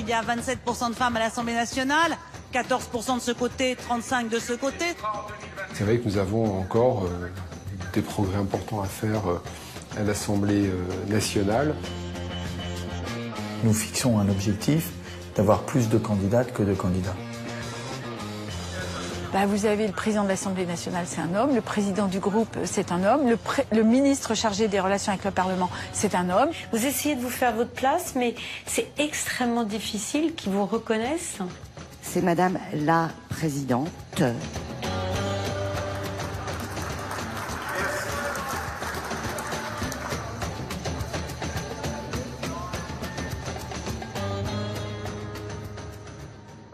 il y a 27% de femmes à l'Assemblée nationale, 14% de ce côté, 35% de ce côté. C'est vrai que nous avons encore des progrès importants à faire à l'Assemblée nationale. Nous fixons un objectif d'avoir plus de candidates que de candidats. Vous avez le président de l'Assemblée nationale, c'est un homme, le président du groupe, c'est un homme, le ministre chargé des relations avec le Parlement, c'est un homme. Vous essayez de vous faire votre place, mais c'est extrêmement difficile qu'ils vous reconnaissent. C'est Madame la Présidente.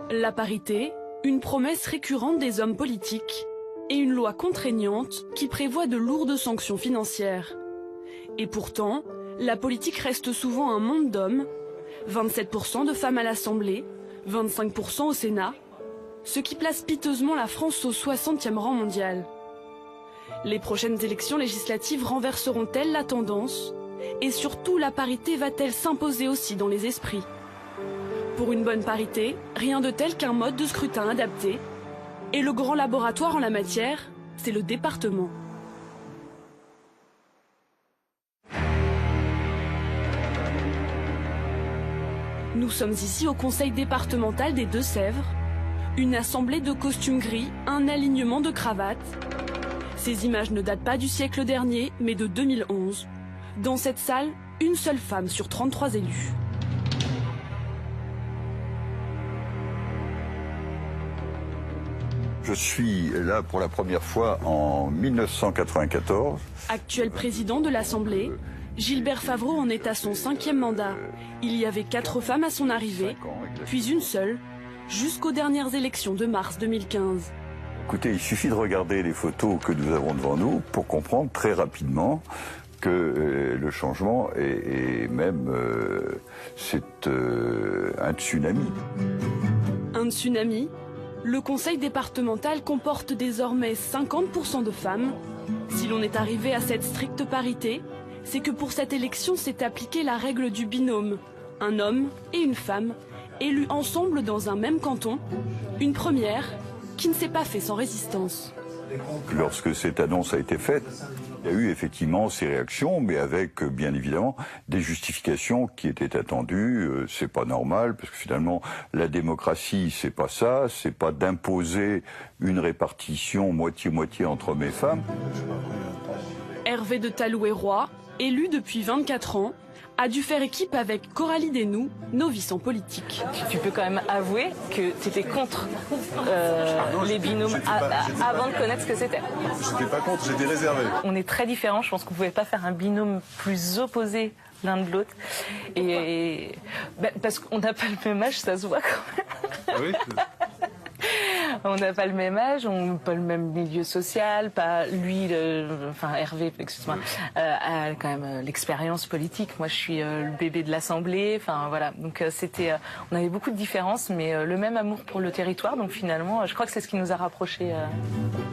La parité, une promesse récurrente des hommes politiques et une loi contraignante qui prévoit de lourdes sanctions financières. Et pourtant, la politique reste souvent un monde d'hommes, 27% de femmes à l'Assemblée, 25% au Sénat, ce qui place piteusement la France au 60e rang mondial. Les prochaines élections législatives renverseront-elles la tendance? Et surtout, la parité va-t-elle s'imposer aussi dans les esprits? Pour une bonne parité, rien de tel qu'un mode de scrutin adapté. Et le grand laboratoire en la matière, c'est le département. Nous sommes ici au conseil départemental des Deux-Sèvres. Une assemblée de costumes gris, un alignement de cravates. Ces images ne datent pas du siècle dernier, mais de 2011. Dans cette salle, une seule femme sur 33 élus. Je suis là pour la première fois en 1994. Actuel président de l'Assemblée, Gilbert Favreau en est à son 5e mandat. Il y avait 4 femmes à son arrivée, puis une seule, jusqu'aux dernières élections de mars 2015. Écoutez, il suffit de regarder les photos que nous avons devant nous pour comprendre très rapidement que le changement est même c'est un tsunami. Un tsunami? Le conseil départemental comporte désormais 50% de femmes. Si l'on est arrivé à cette stricte parité, c'est que pour cette élection s'est appliquée la règle du binôme. Un homme et une femme, élus ensemble dans un même canton. Une première qui ne s'est pas fait sans résistance. Lorsque cette annonce a été faite, il y a eu effectivement ces réactions, mais avec bien évidemment des justifications qui étaient attendues. C'est pas normal, parce que finalement la démocratie c'est pas ça, c'est pas d'imposer une répartition moitié-moitié entre hommes et femmes. Hervé de Talouet-Roy, élu depuis 24 ans, a dû faire équipe avec Coralie Desnoux, novice en politique. Tu peux quand même avouer que tu étais contre les binômes avant de connaître ce que c'était. J'étais pas contre, j'étais réservé. On est très différents, je pense qu'on ne pouvait pas faire un binôme plus opposé l'un de l'autre. Et parce qu'on n'a pas le même âge, ça se voit quand même. Oui. On n'a pas le même âge, on n'a pas le même milieu social, pas lui, Hervé, excuse-moi, a quand même l'expérience politique. Moi, je suis le bébé de l'Assemblée, enfin voilà. Donc on avait beaucoup de différences, mais le même amour pour le territoire. Donc finalement, je crois que c'est ce qui nous a rapprochés.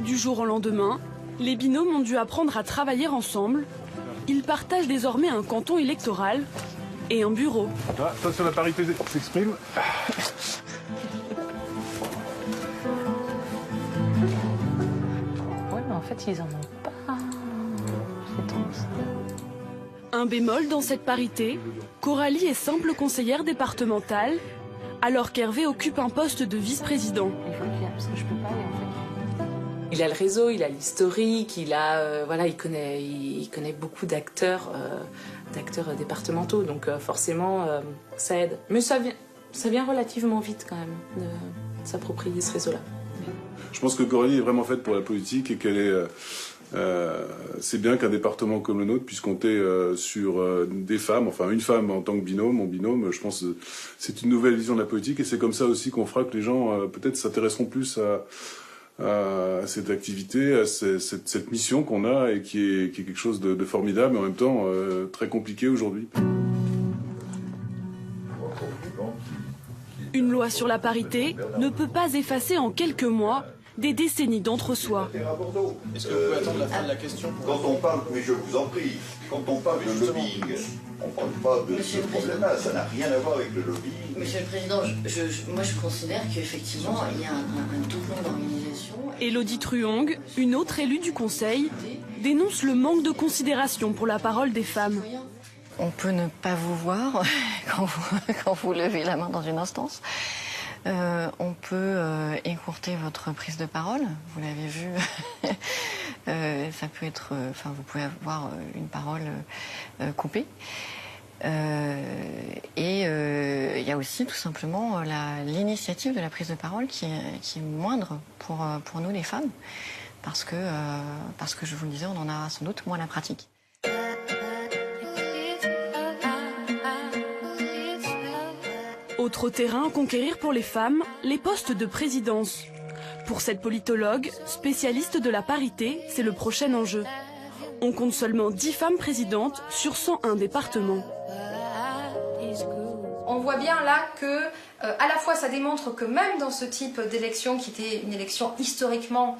Du jour au lendemain, les binômes ont dû apprendre à travailler ensemble. Ils partagent désormais un canton électoral et un bureau. Attention, la parité s'exprime. En fait, ils en ont pas. Un bémol dans cette parité, Coralie est simple conseillère départementale, alors qu'Hervé occupe un poste de vice-président. Il a le réseau, il a l'historique, il connaît beaucoup d'acteurs départementaux, donc forcément ça aide. Mais ça vient relativement vite quand même de s'approprier ce réseau-là. Je pense que Coralie est vraiment faite pour la politique et qu'elle est. C'est bien qu'un département comme le nôtre puisse compter sur des femmes, enfin une femme en tant que binôme. Mon binôme, je pense, c'est une nouvelle vision de la politique et c'est comme ça aussi qu'on fera que les gens peut-être s'intéresseront plus à cette activité, à cette mission qu'on a et qui est quelque chose de formidable, mais en même temps très compliqué aujourd'hui. Une loi sur la parité ne peut pas effacer en quelques mois des décennies d'entre-soi. Est-ce que vous pouvez attendre la fin de la question Quand on parle, mais je vous en prie, quand on parle de lobbying, on ne parle pas de ce problème-là, ça n'a rien à voir avec le lobbying. Monsieur le Président, moi je considère qu'effectivement il y a un doublon d'organisation. Élodie Truong, une autre élue du Conseil, dénonce le manque de considération pour la parole des femmes. On peut ne pas vous voir quand vous levez la main dans une instance. On peut écourter votre prise de parole, vous l'avez vu. Ça peut être, vous pouvez avoir une parole coupée. Et il y a aussi tout simplement l'initiative de la prise de parole qui est moindre pour nous les femmes, parce que je vous le disais, on en a sans doute moins la pratique. Autre terrain à conquérir pour les femmes, les postes de présidence. Pour cette politologue, spécialiste de la parité, c'est le prochain enjeu. On compte seulement 10 femmes présidentes sur 101 départements. On voit bien là que, à la fois, ça démontre que même dans ce type d'élection, qui était une élection historiquement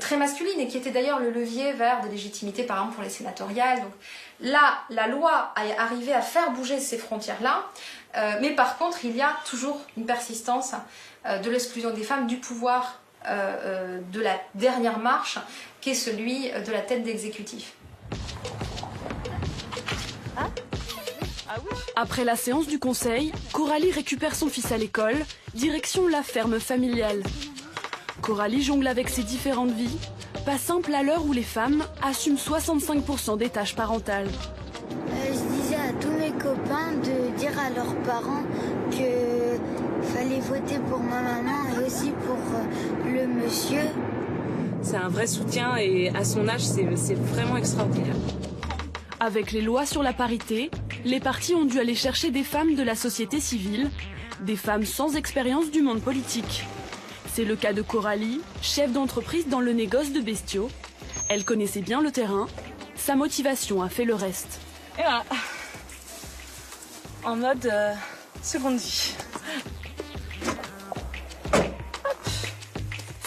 très masculine et qui était d'ailleurs le levier vers des légitimités, par exemple pour les sénatoriales. Donc là, la loi a arrivé à faire bouger ces frontières-là, mais par contre, il y a toujours une persistance de l'exclusion des femmes du pouvoir de la dernière marche, qui est celui de la tête d'exécutif. Après la séance du conseil, Coralie récupère son fils à l'école, direction la ferme familiale. Coralie jongle avec ses différentes vies, pas simple à l'heure où les femmes assument 65% des tâches parentales. Je disais à tous mes copains de dire à leurs parents qu'il fallait voter pour ma maman et aussi pour le monsieur. C'est un vrai soutien et à son âge, c'est vraiment extraordinaire. Avec les lois sur la parité, les partis ont dû aller chercher des femmes de la société civile, des femmes sans expérience du monde politique. C'est le cas de Coralie, chef d'entreprise dans le négoce de bestiaux. Elle connaissait bien le terrain, sa motivation a fait le reste. Et voilà, en mode seconde vie.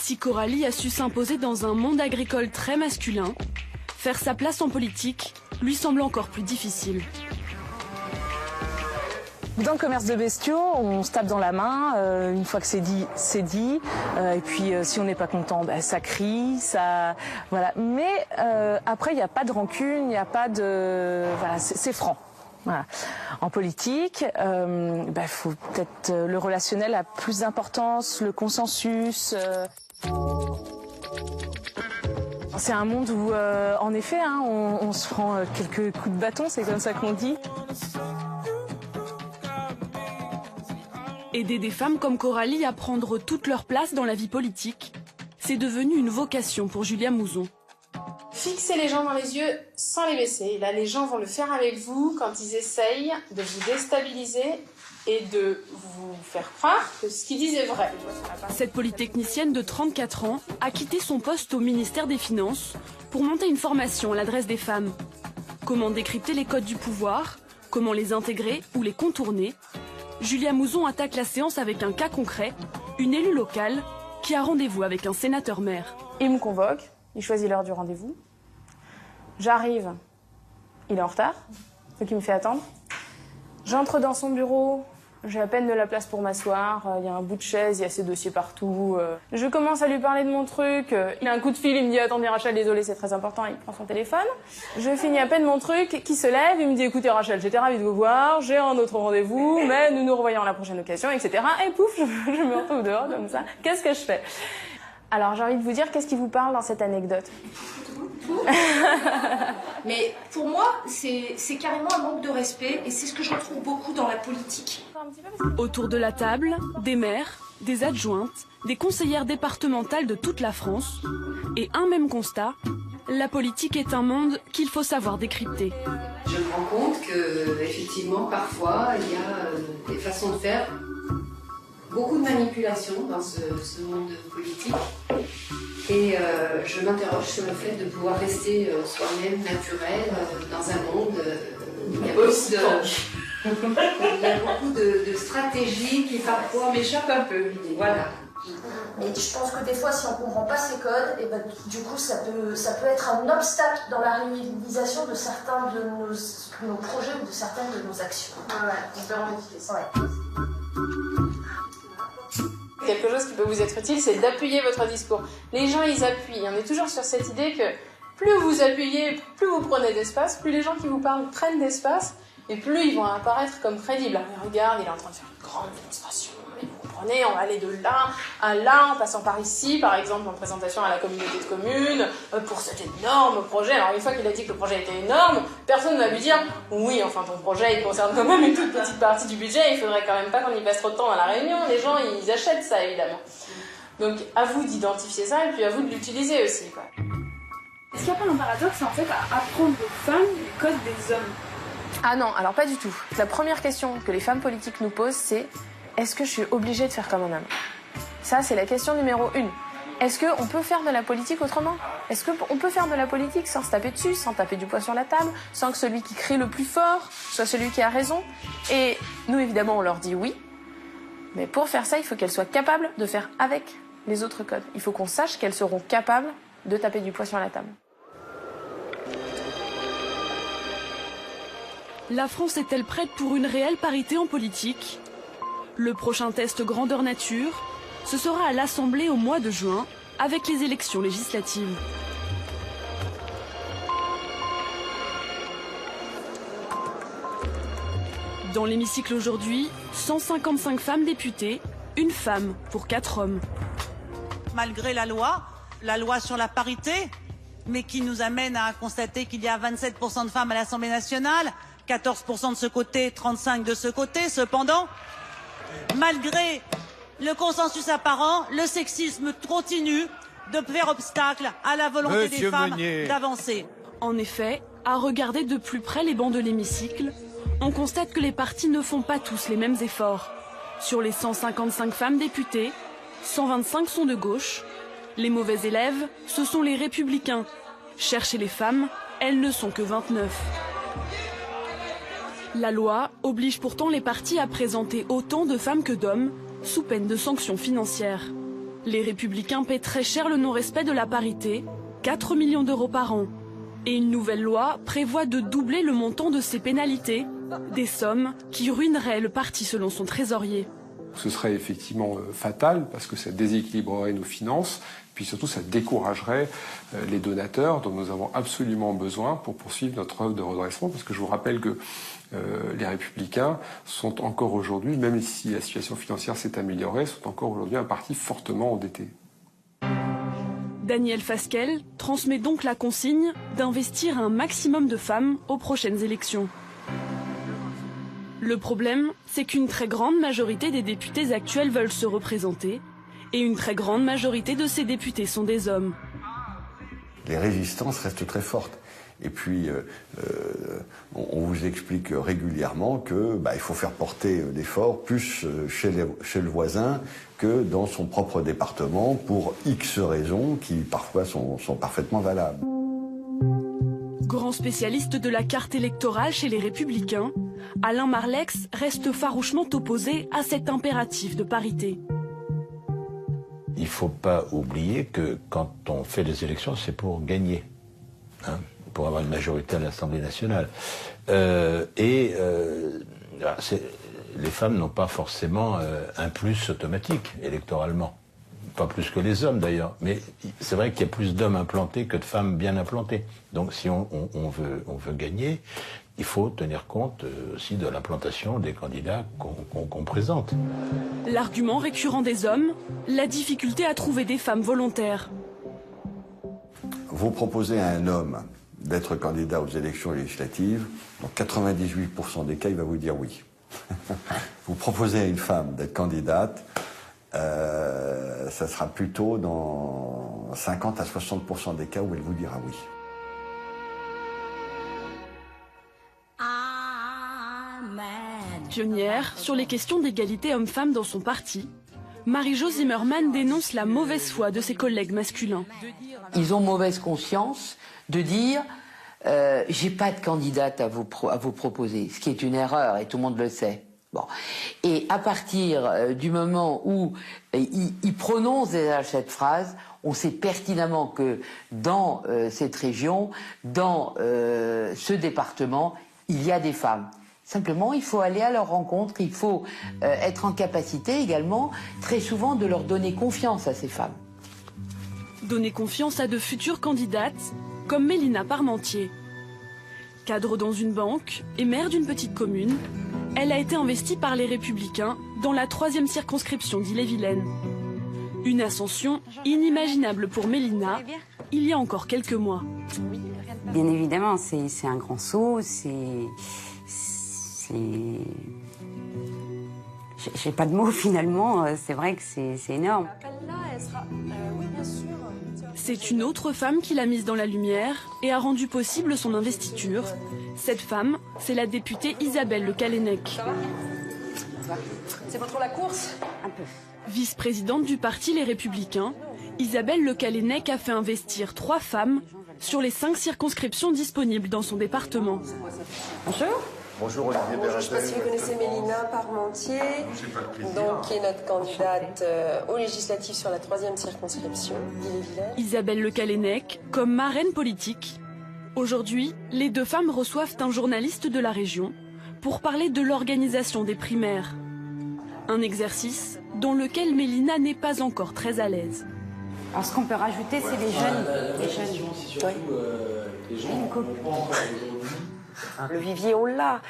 Si Coralie a su s'imposer dans un monde agricole très masculin, faire sa place en politique lui semble encore plus difficile. Dans le commerce de bestiaux, on se tape dans la main. Une fois que c'est dit, c'est dit. Et puis, si on n'est pas content, ça crie, ça, voilà. Mais après, il n'y a pas de rancune, il n'y a pas de, voilà, c'est franc. Voilà. En politique, faut peut-être le relationnel a plus d'importance, le consensus. C'est un monde où, en effet, on se prend quelques coups de bâton, c'est comme ça qu'on dit. Aider des femmes comme Coralie à prendre toute leur place dans la vie politique, c'est devenu une vocation pour Julia Mouzon. Fixez les gens dans les yeux sans les baisser. Et là, les gens vont le faire avec vous quand ils essayent de vous déstabiliser et de vous faire croire que ce qu'ils disent est vrai. Cette polytechnicienne de 34 ans a quitté son poste au ministère des Finances pour monter une formation à l'adresse des femmes. Comment décrypter les codes du pouvoir, comment les intégrer ou les contourner. Julia Mouzon attaque la séance avec un cas concret, une élue locale qui a rendez-vous avec un sénateur-maire. Il me convoque, il choisit l'heure du rendez-vous. J'arrive, il est en retard, donc il me fait attendre. J'entre dans son bureau, j'ai à peine de la place pour m'asseoir, il y a un bout de chaise, il y a ses dossiers partout. Je commence à lui parler de mon truc, il a un coup de fil, il me dit « Attendez Rachel, désolé, c'est très important », il prend son téléphone. Je finis à peine mon truc, qui se lève, il me dit « Écoutez Rachel, j'étais ravie de vous voir, j'ai un autre rendez-vous, mais nous nous revoyons à la prochaine occasion, etc. » Et pouf, je me retrouve dehors comme ça. Qu'est-ce que je fais? Alors j'ai envie de vous dire, qu'est-ce qui vous parle dans cette anecdote? Mais pour moi, c'est carrément un manque de respect et c'est ce que je retrouve beaucoup dans la politique. Autour de la table, des maires, des adjointes, des conseillères départementales de toute la France. Et un même constat, la politique est un monde qu'il faut savoir décrypter. Je me rends compte que, effectivement, parfois, il y a des façons de faire, beaucoup de manipulation dans ce monde politique. Et je m'interroge sur le fait de pouvoir rester soi-même naturel dans un monde où il y a beaucoup de stratégies qui parfois m'échappent un peu. Voilà. Mais je pense que des fois, si on ne comprend pas ces codes, et ben, du coup, ça peut être un obstacle dans la réalisation de certains de nos projets ou de certaines de nos actions. Ouais, on peut revendiquer ça. Ouais. Quelque chose qui peut vous être utile, c'est d'appuyer votre discours. Les gens, ils appuient. On est toujours sur cette idée que plus vous appuyez, plus vous prenez d'espace, plus les gens qui vous parlent prennent d'espace, et plus ils vont apparaître comme crédibles. Alors, regarde, il est en train de faire une grande démonstration. Et vous comprenez, on va aller de là à là, en passant par ici, par exemple, en présentation à la communauté de communes, pour cet énorme projet. Alors, une fois qu'il a dit que le projet était énorme, personne ne va lui dire « Oui, enfin, ton projet, il concerne quand même une toute petite partie du budget, il faudrait quand même pas qu'on y passe trop de temps dans la réunion. » Les gens, ils achètent ça, évidemment. Donc, à vous d'identifier ça, et puis à vous de l'utiliser aussi, quoi. Est-ce qu'il n'y a pas un paradoxe, en fait, à apprendre aux femmes les codes des hommes? Ah non, alors pas du tout. La première question que les femmes politiques nous posent, c'est « Est-ce que je suis obligée de faire comme un homme ?» Ça, c'est la question numéro 1. Est-ce qu'on peut faire de la politique autrement? Est-ce qu'on peut faire de la politique sans se taper dessus, sans taper du poing sur la table, sans que celui qui crie le plus fort soit celui qui a raison? Et nous, évidemment, on leur dit oui. Mais pour faire ça, il faut qu'elles soient capables de faire avec les autres codes. Il faut qu'on sache qu'elles seront capables de taper du poing sur la table. La France est-elle prête pour une réelle parité en politique? Le prochain test grandeur nature, ce sera à l'Assemblée au mois de juin, avec les élections législatives. Dans l'hémicycle aujourd'hui, 155 femmes députées, une femme pour 4 hommes. Malgré la loi sur la parité, mais qui nous amène à constater qu'il y a 27% de femmes à l'Assemblée nationale, 14% de ce côté, 35% de ce côté. Cependant, malgré le consensus apparent, le sexisme continue de faire obstacle à la volonté des femmes d'avancer. En effet, à regarder de plus près les bancs de l'hémicycle, on constate que les partis ne font pas tous les mêmes efforts. Sur les 155 femmes députées, 125 sont de gauche. Les mauvais élèves, ce sont les républicains. Cherchez les femmes, elles ne sont que 29. La loi oblige pourtant les partis à présenter autant de femmes que d'hommes, sous peine de sanctions financières. Les républicains paient très cher le non-respect de la parité, 4 millions d'euros par an. Et une nouvelle loi prévoit de doubler le montant de ces pénalités, des sommes qui ruineraient le parti selon son trésorier. Ce serait effectivement fatal parce que ça déséquilibrerait nos finances, puis surtout ça découragerait les donateurs dont nous avons absolument besoin pour poursuivre notre œuvre de redressement, parce que je vous rappelle que les Républicains sont encore aujourd'hui, même si la situation financière s'est améliorée, sont encore aujourd'hui un parti fortement endetté. Daniel Fasquelle transmet donc la consigne d'investir un maximum de femmes aux prochaines élections. Le problème, c'est qu'une très grande majorité des députés actuels veulent se représenter, et une très grande majorité de ces députés sont des hommes. Les résistances restent très fortes. Et puis, on vous explique régulièrement que il faut faire porter l'effort plus chez le voisin que dans son propre département pour X raisons qui parfois sont parfaitement valables. Grand spécialiste de la carte électorale chez les Républicains, Alain Marlex reste farouchement opposé à cet impératif de parité. Il ne faut pas oublier que quand on fait des élections, c'est pour gagner, pour avoir une majorité à l'Assemblée nationale. Les femmes n'ont pas forcément un plus automatique électoralement. Pas plus que les hommes d'ailleurs, mais c'est vrai qu'il y a plus d'hommes implantés que de femmes bien implantées. Donc si on veut gagner, il faut tenir compte aussi de l'implantation des candidats qu'on présente. L'argument récurrent des hommes, la difficulté à trouver des femmes volontaires. Vous proposez à un homme d'être candidat aux élections législatives, dans 98% des cas, il va vous dire oui. Vous proposez à une femme d'être candidate, ça sera plutôt dans 50 à 60% des cas où elle vous dira oui. Pionnière sur les questions d'égalité homme-femme dans son parti, Marie-Jo Zimmermann dénonce la mauvaise foi de ses collègues masculins. Ils ont mauvaise conscience de dire j'ai pas de candidate à vous proposer, ce qui est une erreur et tout le monde le sait. Bon. Et à partir du moment où il prononce déjà cette phrase, on sait pertinemment que dans cette région, dans ce département, il y a des femmes. Simplement, il faut aller à leur rencontre, il faut être en capacité également, très souvent, de leur donner confiance à ces femmes. Donner confiance à de futures candidates, comme Mélina Parmentier. Cadre dans une banque et maire d'une petite commune, elle a été investie par les Républicains dans la 3e circonscription d'Ille-et-Vilaine. Une ascension inimaginable pour Mélina, il y a encore quelques mois. Bien évidemment, c'est un grand saut, j'ai pas de mots finalement, c'est vrai que c'est énorme. C'est une autre femme qui l'a mise dans la lumière et a rendu possible son investiture. Cette femme, c'est la députée Isabelle Le Callennec. C'est pas trop la course? Un peu. Vice-présidente du parti Les Républicains, Isabelle Le Callennec a fait investir 3 femmes sur les 5 circonscriptions disponibles dans son département. Bonjour. Bonjour Olivier Berger. Je ne sais pas si vous connaissez Mélina Parmentier, qui est notre candidate aux législatives sur la 3e circonscription d'Ille-et-Vilaine. Isabelle Le Callennec, comme marraine politique. Aujourd'hui, les 2 femmes reçoivent un journaliste de la région pour parler de l'organisation des primaires. Un exercice dans lequel Mélina n'est pas encore très à l'aise. Alors ce qu'on peut rajouter, c'est les jeunes. Les jeunes. C'est surtout les gens qui ne pas encore aujourd'hui. Le vivier, on l'a.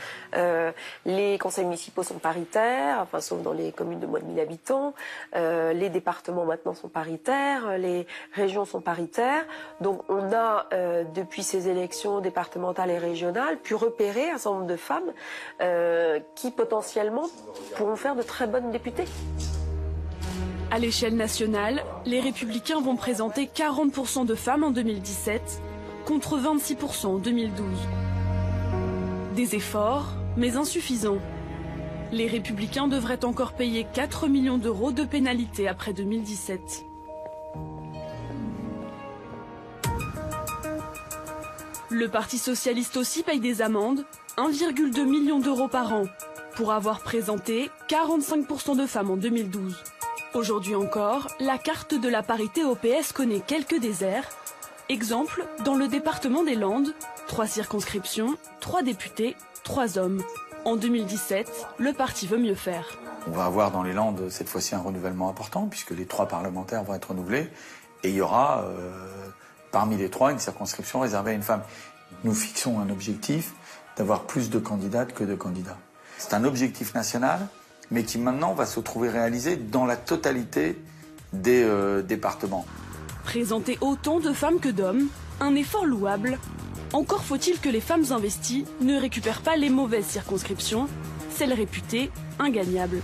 Les conseils municipaux sont paritaires, enfin, sauf dans les communes de moins de 1000 habitants. Les départements maintenant sont paritaires, les régions sont paritaires. Donc on a, depuis ces élections départementales et régionales, pu repérer un certain nombre de femmes qui potentiellement pourront faire de très bonnes députées. À l'échelle nationale, les Républicains vont présenter 40% de femmes en 2017, contre 26% en 2012. Des efforts, mais insuffisants. Les Républicains devraient encore payer 4 millions d'euros de pénalités après 2017. Le Parti socialiste aussi paye des amendes, 1,2 million d'euros par an, pour avoir présenté 45% de femmes en 2012. Aujourd'hui encore, la carte de la parité au PS connaît quelques déserts. Exemple, dans le département des Landes, 3 circonscriptions, 3 députés, 3 hommes. En 2017, le parti veut mieux faire. On va avoir dans les Landes cette fois-ci un renouvellement important puisque les 3 parlementaires vont être renouvelés et il y aura parmi les 3 une circonscription réservée à une femme. Nous fixons un objectif d'avoir plus de candidates que de candidats. C'est un objectif national mais qui maintenant va se trouver réalisé dans la totalité des départements. Présenter autant de femmes que d'hommes, un effort louable. Encore faut-il que les femmes investies ne récupèrent pas les mauvaises circonscriptions, celles réputées ingagnables.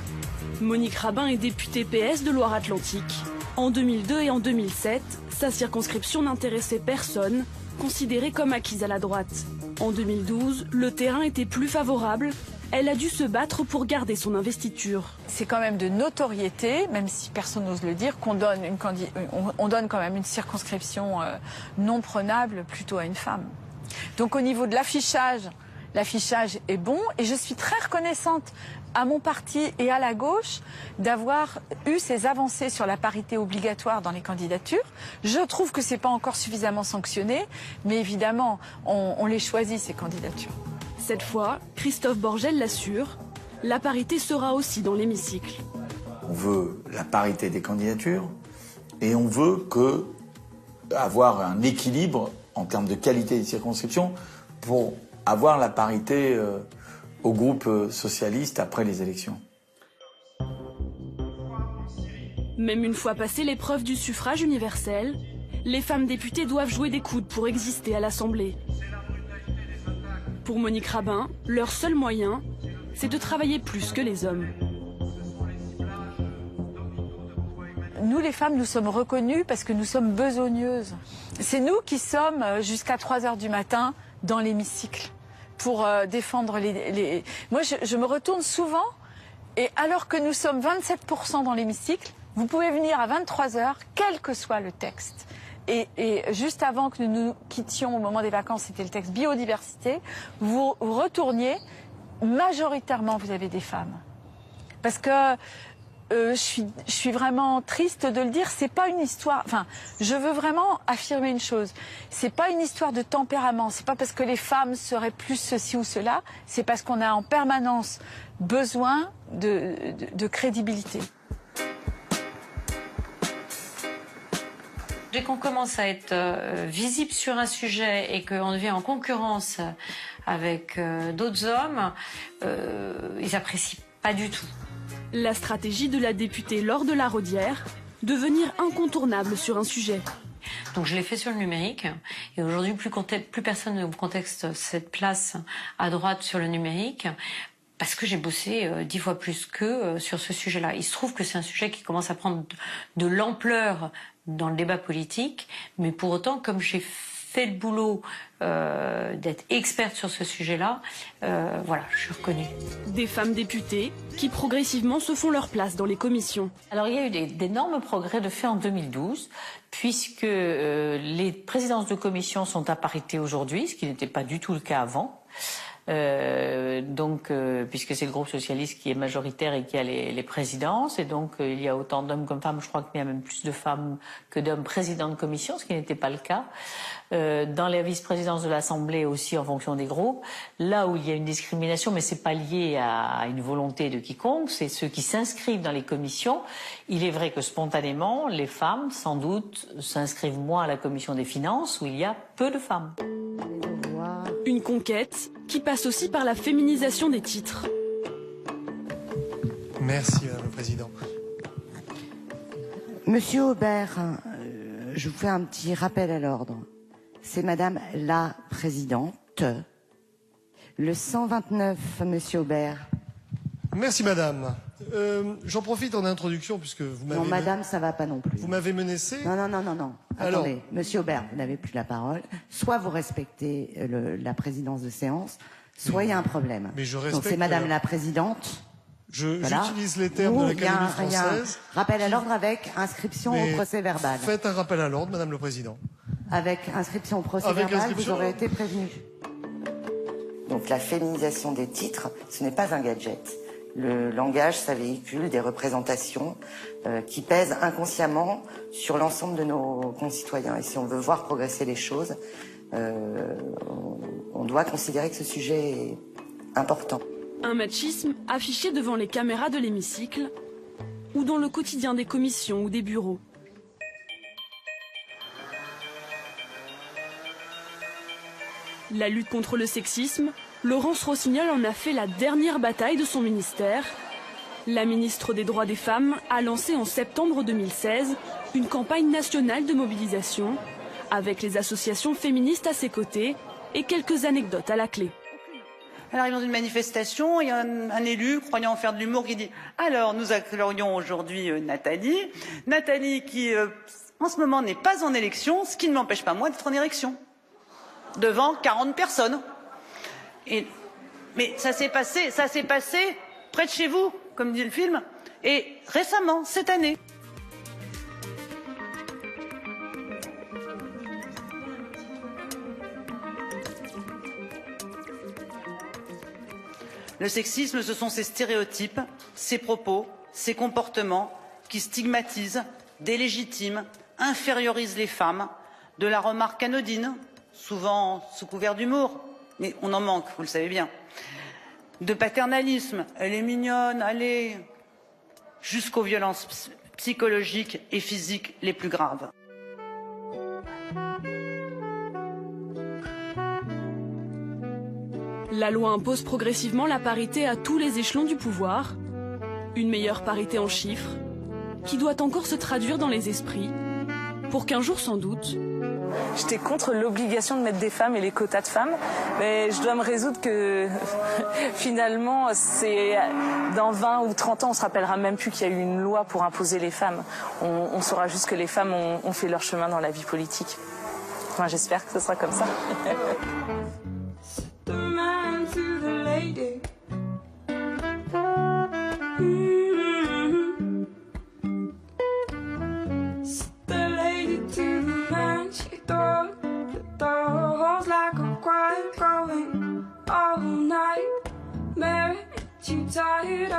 Monique Rabin est députée PS de Loire-Atlantique. En 2002 et en 2007, sa circonscription n'intéressait personne, considérée comme acquise à la droite. En 2012, le terrain était plus favorable. Elle a dû se battre pour garder son investiture. C'est quand même de notoriété, même si personne n'ose le dire, qu'on donne on donne quand même une circonscription non prenable plutôt à une femme. Donc au niveau de l'affichage est bon et je suis très reconnaissante à mon parti et à la gauche d'avoir eu ces avancées sur la parité obligatoire dans les candidatures. Je trouve que c'est pas encore suffisamment sanctionné, mais évidemment, on les choisit ces candidatures. Cette fois, Christophe Borgel l'assure, la parité sera aussi dans l'hémicycle. On veut la parité des candidatures et on veut avoir un équilibre en termes de qualité des circonscriptions pour avoir la parité au groupe socialiste après les élections. Même une fois passée l'épreuve du suffrage universel, les femmes députées doivent jouer des coudes pour exister à l'Assemblée. Pour Monique Rabin, leur seul moyen, c'est de travailler plus que les hommes. Nous, les femmes, nous sommes reconnues parce que nous sommes besogneuses. C'est nous qui sommes jusqu'à 3h du matin dans l'hémicycle pour défendre les... Moi, je me retourne souvent et alors que nous sommes 27% dans l'hémicycle, vous pouvez venir à 23h, quel que soit le texte. Et juste avant que nous nous quittions au moment des vacances, c'était le texte biodiversité, vous retourniez, majoritairement vous avez des femmes. Parce que je suis vraiment triste de le dire, c'est pas une histoire... Enfin, je veux vraiment affirmer une chose. C'est pas une histoire de tempérament, c'est pas parce que les femmes seraient plus ceci ou cela, c'est parce qu'on a en permanence besoin de crédibilité. Dès qu'on commence à être visible sur un sujet et qu'on devient en concurrence avec d'autres hommes, ils apprécient pas du tout. La stratégie de la députée Laure de la Raudière, devenir incontournable sur un sujet. Donc je l'ai fait sur le numérique et aujourd'hui plus personne ne conteste cette place à droite sur le numérique parce que j'ai bossé 10 fois plus qu'eux sur ce sujet-là. Il se trouve que c'est un sujet qui commence à prendre de l'ampleur dans le débat politique, mais pour autant, comme j'ai fait le boulot d'être experte sur ce sujet-là, voilà, je suis reconnue. Des femmes députées qui progressivement se font leur place dans les commissions. Alors il y a eu d'énormes progrès de fait en 2012, puisque les présidences de commission sont à parité aujourd'hui, ce qui n'était pas du tout le cas avant. Puisque c'est le groupe socialiste qui est majoritaire et qui a les présidences, et donc il y a autant d'hommes comme femmes, je crois qu'il y a même plus de femmes que d'hommes présidents de commission, ce qui n'était pas le cas. Dans les vice-présidences de l'Assemblée aussi en fonction des groupes, là où il y a une discrimination, mais c'est pas lié à une volonté de quiconque, c'est ceux qui s'inscrivent dans les commissions. Il est vrai que spontanément, les femmes, sans doute, s'inscrivent moins à la commission des finances, où il y a peu de femmes. Une conquête qui passe aussi par la féminisation des titres. Merci, Madame le Président. Monsieur Aubert, je vous fais un petit rappel à l'ordre. C'est Madame la Présidente. Le 129, Monsieur Aubert. Merci, Madame. J'en profite en introduction puisque vous m'avez... Non, Madame, ça va pas non plus. Vous m'avez menacé. Non. Alors... Attendez, Monsieur Aubert, vous n'avez plus la parole. Soit vous respectez la présidence de séance, soit il y a un problème. Mais je respecte... Donc c'est Madame la Présidente. J'utilise les termes de l'Académie française. Rappel à l'ordre avec inscription au procès verbal. Faites un rappel à l'ordre, Madame le Président. Avec inscription au procès verbal, vous aurez été prévenu. Donc la féminisation des titres, ce n'est pas un gadget. Le langage, ça véhicule des représentations qui pèsent inconsciemment sur l'ensemble de nos concitoyens. Et si on veut voir progresser les choses, on doit considérer que ce sujet est important. Un machisme affiché devant les caméras de l'hémicycle ou dans le quotidien des commissions ou des bureaux. La lutte contre le sexisme, Laurence Rossignol en a fait la dernière bataille de son ministère. La ministre des Droits des Femmes a lancé en septembre 2016 une campagne nationale de mobilisation avec les associations féministes à ses côtés et quelques anecdotes à la clé. Elle arrive dans une manifestation, il y a un élu croyant faire de l'humour qui dit « Alors, nous accueillons aujourd'hui Nathalie. Nathalie qui, en ce moment, n'est pas en élection, ce qui ne m'empêche pas moi d'être en élection. Devant 40 personnes. » Mais ça s'est passé près de chez vous, comme dit le film, et récemment, cette année. Le sexisme, ce sont ces stéréotypes, ces propos, ces comportements qui stigmatisent, délégitiment, infériorisent les femmes, de la remarque anodine, souvent sous couvert d'humour, mais on en manque, vous le savez bien, de paternalisme, elle est mignonne, allez, jusqu'aux violences psychologiques et physiques les plus graves. La loi impose progressivement la parité à tous les échelons du pouvoir, une meilleure parité en chiffres, qui doit encore se traduire dans les esprits, pour qu'un jour sans doute... J'étais contre l'obligation de mettre des femmes et les quotas de femmes, mais je dois me résoudre que finalement, c'est dans 20 ou 30 ans, on se rappellera même plus qu'il y a eu une loi pour imposer les femmes. On saura juste que les femmes ont fait leur chemin dans la vie politique. Enfin, j'espère que ce sera comme ça. Tired